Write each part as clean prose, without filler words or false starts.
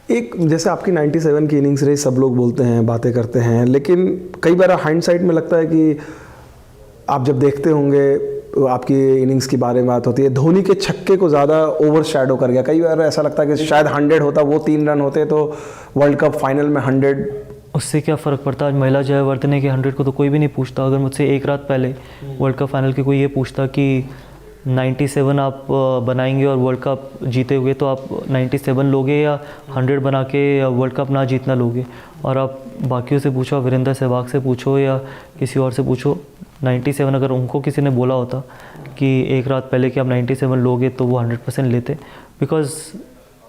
एक जैसे आपकी 97 की इनिंग्स रही, सब लोग बोलते हैं, बातें करते हैं, लेकिन कई बार हाइंडसाइट में लगता है कि आप जब देखते होंगे आपकी इनिंग्स के बारे में बात होती है, धोनी के छक्के को ज़्यादा ओवर शैडो कर गया। कई बार ऐसा लगता है कि शायद 100 होता, वो 3 रन होते तो वर्ल्ड कप फाइनल में 100। उससे क्या फ़र्क पड़ता? आज महिला जयवर्धने के 100 को तो कोई भी नहीं पूछता। अगर मुझसे एक रात पहले वर्ल्ड कप फाइनल के कोई ये पूछता कि 97 आप बनाएंगे और वर्ल्ड कप जीते हुए, तो आप 97 लोगे या 100 बना के वर्ल्ड कप ना जीतना लोगे? और आप बाकियों से पूछो, वीरेंद्र सहवाग से पूछो या किसी और से पूछो, 97 अगर उनको किसी ने बोला होता कि एक रात पहले कि आप 97 लोगे, तो वो 100% लेते। बिकॉज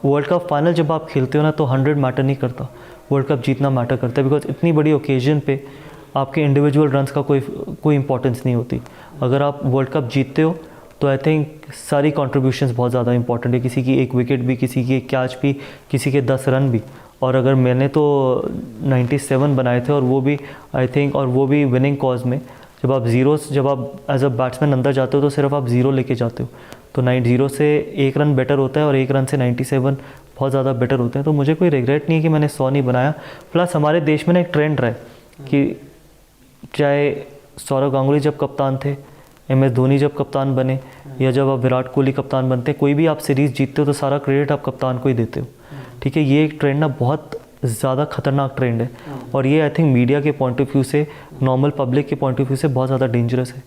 वर्ल्ड कप फाइनल जब आप खेलते हो ना, तो 100 मैटर नहीं करता, वर्ल्ड कप जीतना मैटर करता है। बिकॉज इतनी बड़ी ओकेजन पे आपके इंडिविजुअल रन्स का कोई इंपॉर्टेंस नहीं होती। अगर आप वर्ल्ड कप जीतते हो तो आई थिंक सारी कंट्रीब्यूशंस बहुत ज़्यादा इंपॉर्टेंट है। किसी की एक विकेट भी, किसी की एक कैच भी, किसी के 10 रन भी। और अगर मैंने तो 97 बनाए थे, और वो भी आई थिंक, और वो भी विनिंग कॉज में। जब आप एज अ बैट्समैन अंदर जाते हो तो सिर्फ आप 0 लेके जाते हो, तो 0 से 1 रन बेटर होता है और 1 रन से 97 बहुत ज़्यादा बेटर होते हैं। तो मुझे कोई रिग्रेट नहीं है कि मैंने 100 नहीं बनाया। प्लस हमारे देश में ना एक ट्रेंड रहा है कि चाहे सौरव गांगुली जब कप्तान थे, MS धोनी जब कप्तान बने, या जब आप विराट कोहली कप्तान बनते हैं, कोई भी आप सीरीज़ जीतते हो तो सारा क्रेडिट आप कप्तान को ही देते हो। ठीक है, ये एक ट्रेंड ना बहुत ज़्यादा खतरनाक ट्रेंड है, और ये आई थिंक मीडिया के पॉइंट ऑफ व्यू से, नॉर्मल पब्लिक के पॉइंट ऑफ व्यू से बहुत ज़्यादा डेंजरस है।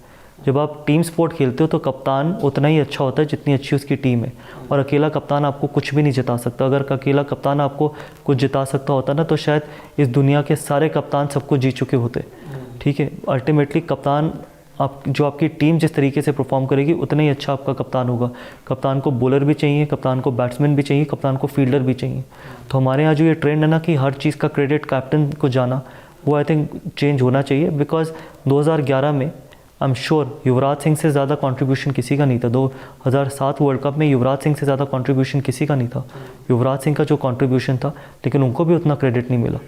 जब आप टीम स्पोर्ट खेलते हो तो कप्तान उतना ही अच्छा होता है जितनी अच्छी उसकी टीम है, और अकेला कप्तान आपको कुछ भी नहीं जिता सकता। अगर अकेला कप्तान आपको कुछ जिता सकता होता ना, तो शायद इस दुनिया के सारे कप्तान सब कुछ जीत चुके होते। ठीक है, अल्टीमेटली कप्तान आपकी टीम जिस तरीके से परफॉर्म करेगी, उतना ही अच्छा आपका कप्तान होगा। कप्तान को बॉलर भी चाहिए, कप्तान को बैट्समैन भी चाहिए, कप्तान को फील्डर भी चाहिए। तो हमारे यहाँ जो ये ट्रेंड है ना कि हर चीज़ का क्रेडिट कैप्टन को जाना, वो आई थिंक चेंज होना चाहिए। बिकॉज 2011 में I am sure Yuvraj Singh से ज़्यादा कंट्रीब्यूशन किसी का नहीं था। 2007 वर्ल्ड कप में युवराज सिंह से ज़्यादा कंट्रीब्यूशन किसी का नहीं था। युवराज सिंह का जो कंट्रीब्यूशन था, लेकिन उनको भी उतना क्रेडिट नहीं मिला।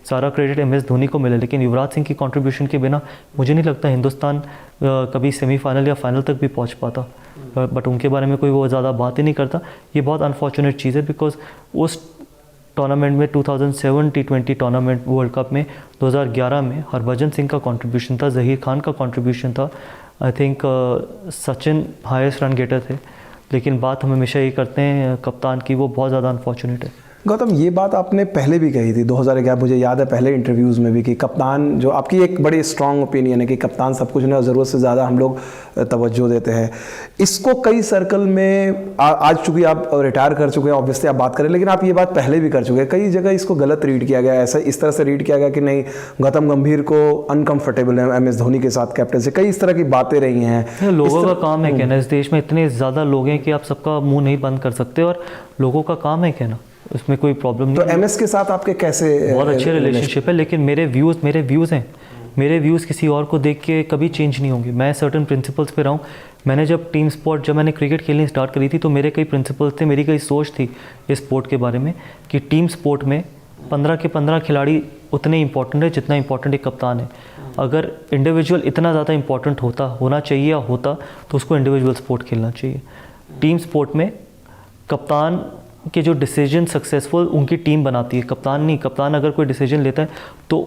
सारा क्रेडिट MS धोनी को मिला, लेकिन युवराज सिंह की कंट्रीब्यूशन के बिना मुझे नहीं लगता हिंदुस्तान कभी सेमीफाइनल या फाइनल तक भी पहुंच पाता। बट उनके बारे में कोई वो ज़्यादा बात ही नहीं करता। ये बहुत अनफॉर्चुनेट चीज़ है, बिकॉज उस टूर्नामेंट में 2007 T20 टूर्नामेंट वर्ल्ड कप में 2011 में हरभजन सिंह का कंट्रीब्यूशन था, ज़हीर खान का कंट्रीब्यूशन था, I think Sachin highest run getter थे। लेकिन बात हम हमेशा ये करते हैं कप्तान की, वो बहुत ज़्यादा अनफॉर्चुनेट है। गौतम, ये बात आपने पहले भी कही थी 2011, मुझे याद है पहले इंटरव्यूज़ में भी, कि कप्तान, जो आपकी एक बड़ी स्ट्रॉन्ग ओपिनियन है कि कप्तान सब कुछ नहीं, ज़रूरत से ज़्यादा हम लोग तवज्जो देते हैं। इसको कई सर्कल में आज चूँकि आप रिटायर कर चुके हैं, ऑब्वियसली आप बात करें, लेकिन आप ये बात पहले भी कर चुके हैं। कई जगह इसको गलत रीड किया गया, ऐसा इस तरह से रीड किया गया कि नहीं, गौतम गंभीर को अनकम्फर्टेबल है MS धोनी के साथ कैप्टन से, कई इस तरह की बातें रही हैं। लोगों का काम है कहना, इस देश में इतने ज़्यादा लोग हैं कि आप सबका मुँह नहीं बंद कर सकते, और लोगों का काम है कहना, उसमें कोई प्रॉब्लम नहीं। तो MS के साथ आपके कैसे? बहुत अच्छे रिलेशनशिप है, लेकिन मेरे व्यूज़ हैं। मेरे व्यूज़ किसी और को देख के कभी चेंज नहीं होंगे। मैं सर्टन प्रिंसिपल्स पे रहा हूँ। मैंने जब मैंने क्रिकेट खेलनी स्टार्ट करी थी, तो मेरे कई प्रिंसिपल्स थे, मेरी कई सोच थी इस स्पोर्ट के बारे में, कि टीम स्पोर्ट में 15 के 15 खिलाड़ी उतने इंपॉर्टेंट है जितना इंपॉर्टेंट एक कप्तान है। अगर इंडिविजुअल इतना ज़्यादा इंपॉर्टेंट होना चाहिए या होता, तो उसको इंडिविजुअल स्पोर्ट खेलना चाहिए। टीम स्पोर्ट में कप्तान के जो डिसीजन सक्सेसफुल उनकी टीम बनाती है, कप्तान नहीं। कप्तान अगर कोई डिसीजन लेता है तो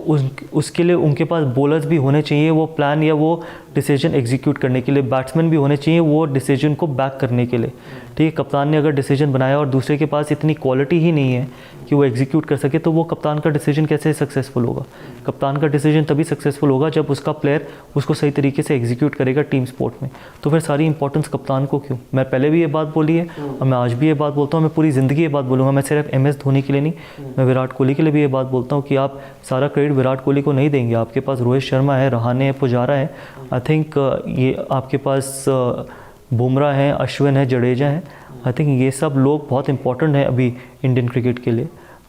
उसके लिए उनके पास बॉलर्स भी होने चाहिए वो प्लान या वो डिसीजन एग्जीक्यूट करने के लिए, बैट्समैन भी होने चाहिए वो डिसीजन को बैक करने के लिए। ठीक है, कप्तान ने अगर डिसीजन बनाया और दूसरे के पास इतनी क्वालिटी ही नहीं है कि वो एग्जीक्यूट कर सके, तो वो कप्तान का डिसीजन कैसे सक्सेसफुल होगा? कप्तान का डिसीजन तभी सक्सेसफुल होगा जब उसका प्लेयर उसको सही तरीके से एग्जीक्यूट करेगा टीम स्पोर्ट में। तो फिर सारी इंपॉर्टेंस कप्तान को क्यों? मैं पहले भी ये बात बोली है और मैं आज भी ये बात बोलता हूँ, मैं पूरी ज़िंदगी ये बात बोलूँगा। मैं सिर्फ MS धोनी के लिए नहीं, मैं विराट कोहली के लिए भी ये बात बोलता हूँ कि आप सारा क्रेडिट विराट कोहली को नहीं देंगे। आपके पास रोहित शर्मा है, रहाणे है, पुजारा है, आई थिंक ये आपके पास बुमराह हैं, अश्विन है, जडेजा है। आई थिंक ये सब लोग बहुत इंपॉर्टेंट हैं अभी इंडियन क्रिकेट के लिए।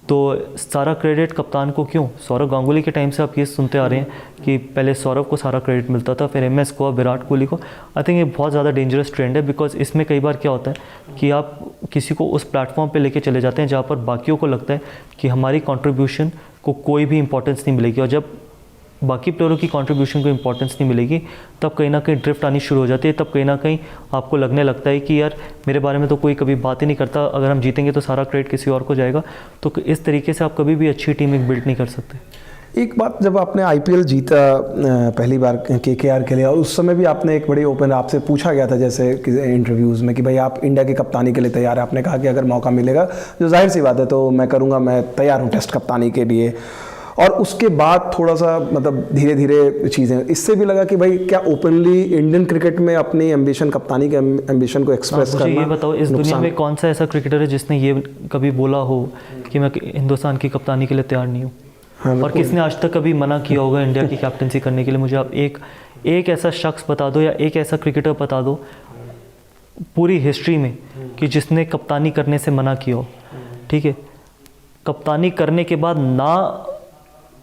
तो सारा क्रेडिट कप्तान को क्यों? सौरव गांगुली के टाइम से आप ये सुनते आ रहे हैं कि पहले सौरव को सारा क्रेडिट मिलता था, फिर MS को, विराट कोहली को। आई थिंक ये बहुत ज़्यादा डेंजरस ट्रेंड है, बिकॉज इसमें कई बार क्या होता है कि आप किसी को उस प्लेटफॉर्म पे लेके चले जाते हैं जहाँ पर बाकियों को लगता है कि हमारी कंट्रीब्यूशन को कोई भी इंपॉर्टेंस नहीं मिलेगी। और जब बाकी प्लेयरों की कंट्रीब्यूशन को इंपॉर्टेंस नहीं मिलेगी, तब कहीं ना कहीं ड्रिफ्ट आनी शुरू हो जाती है। तब कहीं ना कहीं आपको लगने लगता है कि यार मेरे बारे में तो कोई कभी बात ही नहीं करता, अगर हम जीतेंगे तो सारा क्रेडिट किसी और को जाएगा। तो इस तरीके से आप कभी भी अच्छी टीम एक बिल्ड नहीं कर सकते। एक बात, जब आपने आईपीएल जीता पहली बार केकेआर के लिए, और उस समय भी आपने एक बड़ी ओपन आपसे पूछा गया था जैसे इंटरव्यूज़ में कि भाई आप इंडिया की कप्तानी के लिए तैयार है। आपने कहा कि अगर मौका मिलेगा, जो जाहिर सी बात है, तो मैं करूँगा, मैं तैयार हूँ टेस्ट कप्तानी के लिए। और उसके बाद थोड़ा सा मतलब धीरे धीरे चीज़ें, इससे भी लगा कि भाई क्या ओपनली इंडियन क्रिकेट में अपनी एम्बिशन, कप्तानी के एम्बिशन को एक्सप्रेस करना। ये बताओ, इस दुनिया में कौन सा ऐसा क्रिकेटर है जिसने ये कभी बोला हो कि मैं हिंदुस्तान की कप्तानी के लिए तैयार नहीं हूँ? हाँ, और किसने आज तक कभी मना किया होगा इंडिया की कैप्टनसी करने के लिए? मुझे आप एक ऐसा शख्स बता दो या एक ऐसा क्रिकेटर बता दो पूरी हिस्ट्री में कि जिसने कप्तानी करने से मना किया हो। ठीक है, कप्तानी करने के बाद ना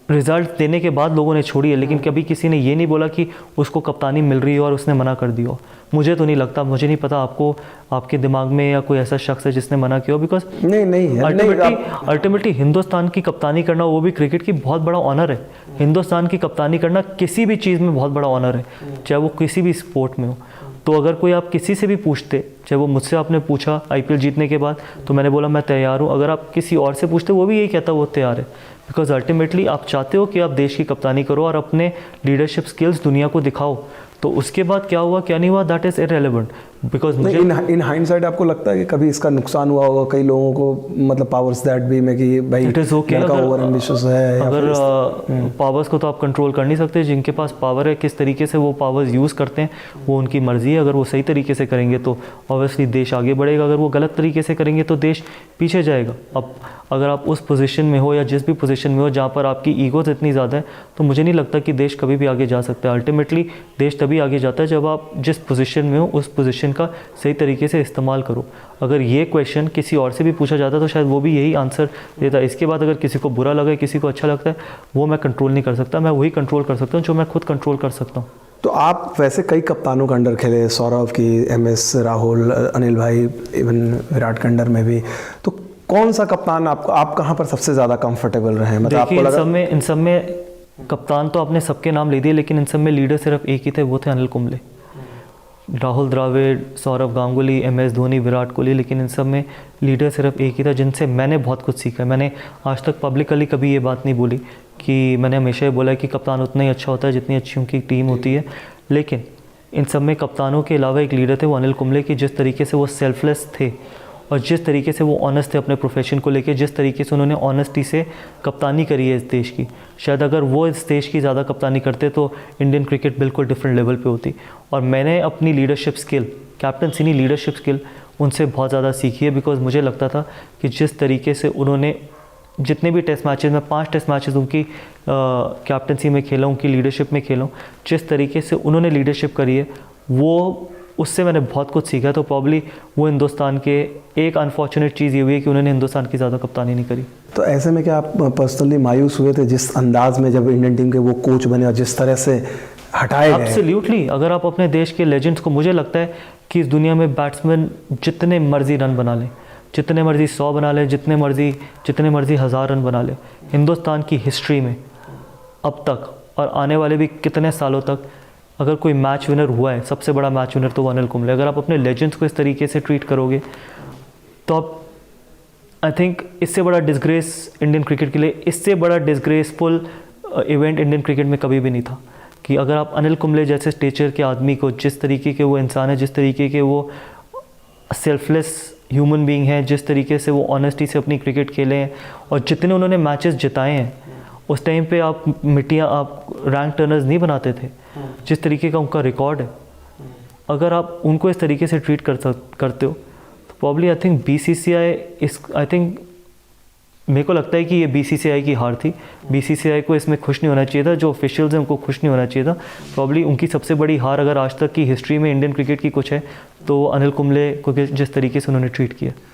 रिजल्ट देने के बाद लोगों ने छोड़ी है, लेकिन कभी किसी ने ये नहीं बोला कि उसको कप्तानी मिल रही है और उसने मना कर दिया हो। मुझे तो नहीं लगता, मुझे नहीं पता आपको, आपके दिमाग में या कोई ऐसा शख्स है जिसने मना किया हो। बिकॉज नहीं अल्टीमेटली हिंदुस्तान की कप्तानी करना, वो भी क्रिकेट की, बहुत बड़ा ऑनर है। हिंदुस्तान की कप्तानी करना किसी भी चीज़ में बहुत बड़ा ऑनर है, चाहे वो किसी भी स्पोर्ट में हो। तो अगर कोई आप किसी से भी पूछते, चाहे वो मुझसे आपने पूछा आईपीएल जीतने के बाद, तो मैंने बोला मैं तैयार हूँ। अगर आप किसी और से पूछते, वो भी यही कहता वो तैयार है। बिकॉज अल्टीमेटली आप चाहते हो कि आप देश की कप्तानी करो और अपने लीडरशिप स्किल्स दुनिया को दिखाओ। तो उसके बाद क्या हुआ क्या नहीं हुआ, दैट इज़ इररेलेवेंट। बिकॉज मुझे इन हाइंडसाइट आपको लगता है कि कभी इसका नुकसान हुआ होगा कई लोगों को, मतलब पावर्स दैट भी में कि भाई it is okay, over ambitious है, अगर पावर्स को तो आप कंट्रोल कर नहीं सकते। जिनके पास पावर है, किस तरीके से वो पावर्स यूज़ करते हैं वो उनकी मर्ज़ी है। अगर वो सही तरीके से करेंगे तो ऑब्वियसली देश आगे बढ़ेगा, अगर वो गलत तरीके से करेंगे तो देश पीछे जाएगा। अब अगर आप उस पोजीशन में हो या जिस भी पोजीशन में हो जहाँ पर आपकी ईगोज इतनी ज़्यादा है, तो मुझे नहीं लगता कि देश कभी भी आगे जा सकता है। अल्टीमेटली देश तभी आगे जाता है जब आप जिस पोजीशन में हो उस पोजीशन का सही तरीके से इस्तेमाल करो। अगर ये क्वेश्चन किसी और से भी पूछा जाता तो शायद वो भी यही आंसर देता। इसके बाद अगर किसी को बुरा लगा, किसी को अच्छा लगता है, वो मैं कंट्रोल नहीं कर सकता। मैं वही कंट्रोल कर सकता हूँ जो मैं खुद कंट्रोल कर सकता हूँ। तो आप वैसे कई कप्तानों के अंडर खेले, सौरव की, MS राहुल, अनिल भाई, इवन विराट के अंडर में भी। तो कौन सा कप्तान आपको, आप कहाँ पर सबसे ज़्यादा कंफर्टेबल रहे? मतलब आपको लगा इन सब में कप्तान तो आपने सबके नाम ले दिए, लेकिन इन सब में लीडर सिर्फ एक ही थे, वो थे अनिल कुंबले। राहुल द्रविड़, सौरव गांगुली, MS धोनी, विराट कोहली, लेकिन इन सब में लीडर सिर्फ एक ही था जिनसे मैंने बहुत कुछ सीखा है। मैंने आज तक पब्लिकली कभी ये बात नहीं बोली कि मैंने हमेशा ये बोला है कि कप्तान उतना ही अच्छा होता है जितनी अच्छी उनकी टीम होती है। लेकिन इन सब में कप्तानों के अलावा एक लीडर थे, वो अनिल कुंबले की। जिस तरीके से वो सेल्फलेस थे और जिस तरीके से वो ऑनेस्ट थे अपने प्रोफेशन को लेके, जिस तरीके से उन्होंने ऑनेस्टी से कप्तानी करी है इस देश की, शायद अगर वो इस देश की ज़्यादा कप्तानी करते तो इंडियन क्रिकेट बिल्कुल डिफरेंट लेवल पे होती। और मैंने अपनी लीडरशिप स्किल, कैप्टनसी नहीं लीडरशिप स्किल, उनसे बहुत ज़्यादा सीखी है। बिकॉज मुझे लगता था कि जिस तरीके से उन्होंने जितने भी टेस्ट मैचेस में, 5 टेस्ट मैचेस उनकी कैप्टनसी में खेला, उनकी लीडरशिप में खेला, जिस तरीके से उन्होंने लीडरशिप करी है, वो उससे मैंने बहुत कुछ सीखा। तो प्रॉब्ली वो हिंदुस्तान के एक अनफॉर्चुनेट चीज़ ये हुई है कि उन्होंने हिंदुस्तान की ज़्यादा कप्तानी नहीं करी। तो ऐसे में क्या आप पर्सनली मायूस हुए थे जिस अंदाज में जब इंडियन टीम के वो कोच बने और जिस तरह से हटाए गए? एब्सोल्युटली। अगर आप अपने देश के लेजेंड्स को, मुझे लगता है कि इस दुनिया में बैट्समैन जितने मर्जी रन बना लें, जितने मर्जी 100 बना लें, जितने मर्जी 1000 रन बना लें, हिंदुस्तान की हिस्ट्री में अब तक और आने वाले भी कितने सालों तक अगर कोई मैच विनर हुआ है, सबसे बड़ा मैच विनर तो वो अनिल कुंबले। अगर आप अपने लेजेंड्स को इस तरीके से ट्रीट करोगे तो आप, आई थिंक इससे बड़ा डिसग्रेस इंडियन क्रिकेट के लिए, इससे बड़ा डिसग्रेसफुल इवेंट इंडियन क्रिकेट में कभी भी नहीं था। कि अगर आप अनिल कुंबले जैसे स्टेचर के आदमी को, जिस तरीके के वो इंसान है, जिस तरीके के वो सेल्फलेस ह्यूमन बीइंग है, जिस तरीके से वो ऑनेस्टी से अपनी क्रिकेट खेले हैं और जितने उन्होंने मैचेस जिताए हैं, उस टाइम पे आप रैंक टर्नर्स नहीं बनाते थे। जिस तरीके का उनका रिकॉर्ड है, अगर आप उनको इस तरीके से ट्रीट करते हो तो प्रॉब्ली आई थिंक BCCI मेरे को लगता है कि ये BCCI की हार थी। BCCI को इसमें खुश नहीं होना चाहिए था, जो ऑफिशियल्स हैं उनको खुश नहीं होना चाहिए था। प्रॉब्ली उनकी सबसे बड़ी हार अगर आज तक की हिस्ट्री में इंडियन क्रिकेट की कुछ है तो अनिल कुंबले को जिस तरीके से उन्होंने ट्रीट किया।